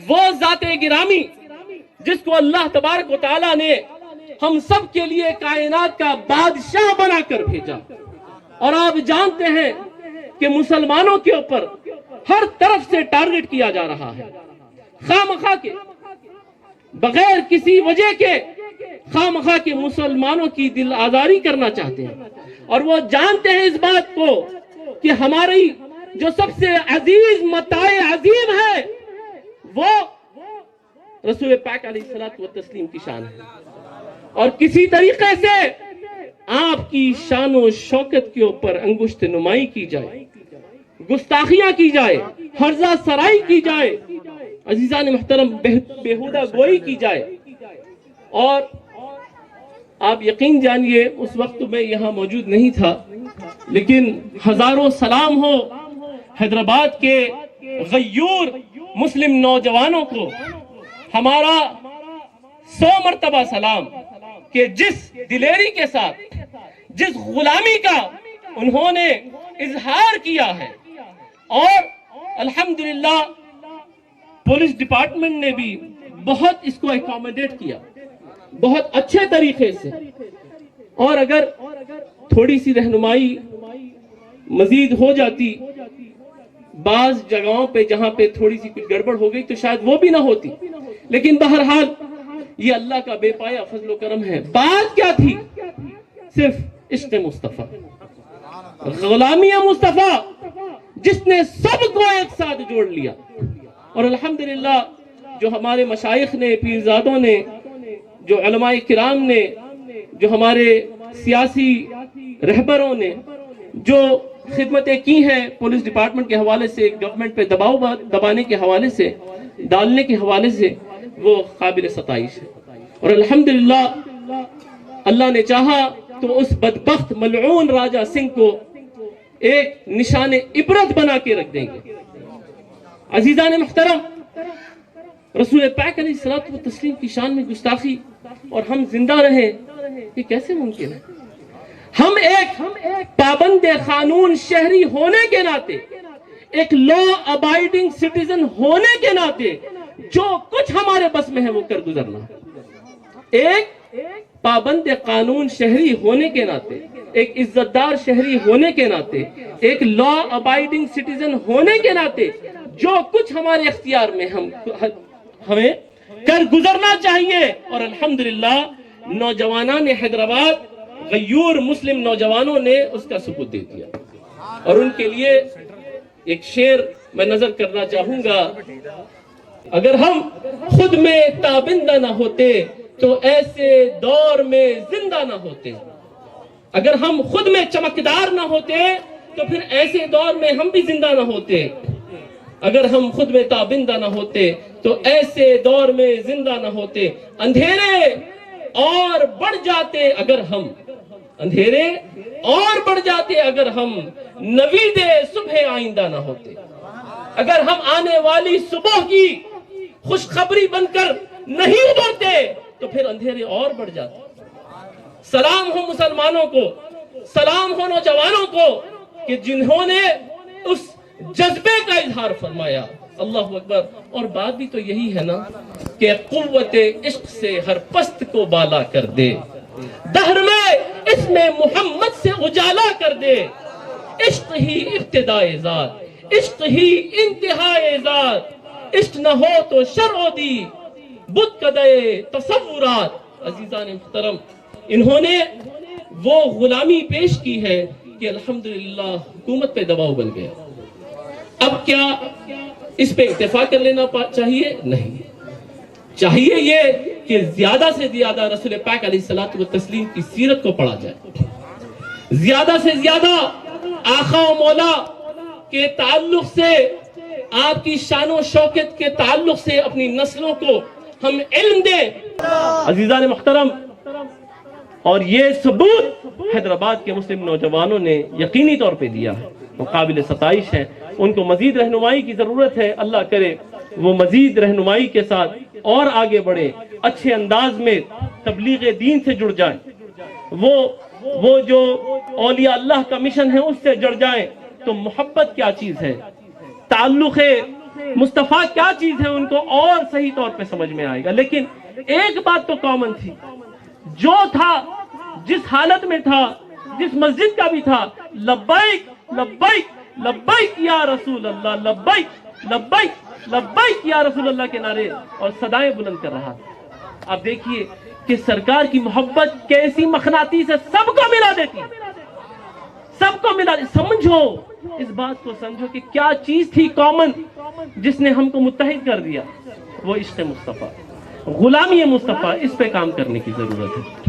وہ ذات گرامی جس کو اللہ تبارک و تعالیٰ نے ہم سب کے لیے کائنات کا بادشاہ بنا کر بھیجا. اور آپ جانتے ہیں کہ مسلمانوں کے اوپر ہر طرف سے ٹارگٹ کیا جا رہا ہے, خواہ کے, بغیر کسی وجہ کے, خواہ کے مسلمانوں کی دل آزاری کرنا چاہتے ہیں. اور وہ جانتے ہیں اس بات کو کہ ہماری جو سب سے عزیز متاع عظیم ہے وہ رسول پاک علیہ الصلوۃ والتسلیم کی شان ہے, اور کسی طریقے سے آپ کی شان و شوکت کے اوپر انگشت نمائی کی جائے, گستاخیاں کی جائے, ہرزہ سرائی کی جائے, عزیزان محترم بیہودہ گوئی کی جائے. اور آپ یقین جانیے اس وقت میں یہاں موجود نہیں تھا, لیکن ہزاروں سلام ہو حیدرآباد کے غیور مسلم نوجوانوں کو, ہمارا 100 مرتبہ سلام کہ جس دلیری کے ساتھ, جس غلامی کا انہوں نے اظہار کیا ہے. اور الحمدللہ پولیس ڈپارٹمنٹ نے بھی بہت اس کو ایکوموڈیٹ کیا, بہت اچھے طریقے سے. اور اگر تھوڑی سی رہنمائی مزید ہو جاتی بعض جگہوں پہ جہاں پہ تھوڑی سی کچھ گڑبڑ ہو گئی تو شاید وہ بھی نہ ہوتی, لیکن بہرحال یہ اللہ کا بے پایہ فضل و کرم ہے. بات کیا تھی؟ صرف عشق مصطفیٰ, غلامی مصطفیٰ جس نے سب کو ایک ساتھ جوڑ لیا. اور الحمدللہ جو ہمارے مشائخ نے, پیرزادوں نے, جو علماء کرام نے, جو ہمارے سیاسی رہبروں نے جو خدمتیں کی ہیں پولیس ڈپارٹمنٹ کے حوالے سے, گورنمنٹ پہ دباؤ دبانے کے حوالے سے, ڈالنے کے حوالے سے, وہ قابل ستائش ہے. اور الحمدللہ اللہ نے چاہا تو اس بدبخت ملعون راجہ سنگھ کو ایک نشان عبرت بنا کے رکھ دیں گے. عزیزان محترم, رسول پاک علیہ الصلوۃ والتسلیم کی شان میں گستاخی اور ہم زندہ رہیں, یہ کیسے ممکن ہے؟ ہم ایک پابند قانون شہری ہونے کے ناطے, ایک لا ابائیڈنگ سٹیزن ہونے کے ناطے جو کچھ ہمارے بس میں ہے وہ کر گزرنا. ایک پابند قانون شہری ہونے کے ناطے, ایک عزت دار شہری ہونے کے ناطے, ایک لا ابائیڈنگ سٹیزن ہونے کے ناطے جو کچھ ہمارے اختیار میں ہمیں کر گزرنا چاہیے. اور الحمدللہ نوجوانان حیدرآباد, غیور مسلم نوجوانوں نے اس کا ثبوت دے دیا. اور ان کے لیے ایک شعر میں نظر کرنا چاہوں گا. اگر ہم خود میں تابندہ نہ ہوتے تو ایسے دور میں زندہ نہ ہوتے. اگر ہم خود میں چمکدار نہ ہوتے تو پھر ایسے دور میں ہم بھی زندہ نہ ہوتے. اگر ہم خود میں تابندہ نہ ہوتے تو ایسے دور میں زندہ نہ ہوتے. اندھیرے اور بڑھ جاتے اگر ہم, اندھیرے اور بڑھ جاتے اگر ہم, نوید صبح آئندہ نہ ہوتے. اگر ہم آنے والی صبح کی خوشخبری بن کر نہیں ابھرتے تو پھر اندھیرے اور بڑھ جاتے. سلام ہو مسلمانوں کو, سلام ہو نوجوانوں کو کہ جنہوں نے اس جذبے کا اظہار فرمایا. اللہ اکبر. اور بات بھی تو یہی ہے نا کہ قوت عشق سے ہر پست کو بالا کر دے, دہر میں اس میں محمد سے اجالا کر دے. عشق ہی ابتدائے ذات, عشق ہی انتہائے ذات, عشق نہ ہو تو شرع دی بت کدے تصورات. عزیزان محترم, انہوں نے وہ غلامی پیش کی ہے کہ الحمدللہ حکومت پہ دباؤ بن گیا. اب کیا اس پہ اتفاق کر لینا چاہیے؟ نہیں. چاہیے یہ کہ زیادہ سے زیادہ رسول پاک علیہ الصلوۃ والتسلیم کی سیرت کو پڑھا جائے, زیادہ سے زیادہ آقا و مولا کے تعلق سے, آپ کی شان و شوکت کے تعلق سے اپنی نسلوں کو ہم علم دیں. عزیزان محترم, اور یہ ثبوت حیدرآباد کے مسلم نوجوانوں نے یقینی طور پہ دیا ہے, وہ قابل ستائش ہے. ان کو مزید رہنمائی کی ضرورت ہے. اللہ کرے وہ مزید رہنمائی کے ساتھ اور آگے بڑھے, اچھے انداز میں تبلیغ دین سے جڑ جائیں, وہ جو اولیاء اللہ کا مشن ہے اس سے جڑ جائیں. تو محبت کیا چیز ہے, تعلق مصطفیٰ کیا چیز ہے ان کو اور صحیح طور پہ سمجھ میں آئے گا. لیکن ایک بات تو کامن تھی, جو تھا جس حالت میں تھا, جس مسجد کا بھی تھا, لبیک لبیک لبیک یا رسول اللہ, لبیک لبیک لبیک یا رسول اللہ کے نعرے اور صدائیں بلند کر رہا. آپ دیکھیے کہ سرکار کی محبت کیسی مخناطیس سے سب کو ملا دیتی, سب کو ملا. سمجھو اس بات کو, سمجھو کہ کیا چیز تھی کامن جس نے ہم کو متحد کر دیا. وہ عشق مصطفیٰ, غلامی مصطفیٰ. اس پہ کام کرنے کی ضرورت ہے.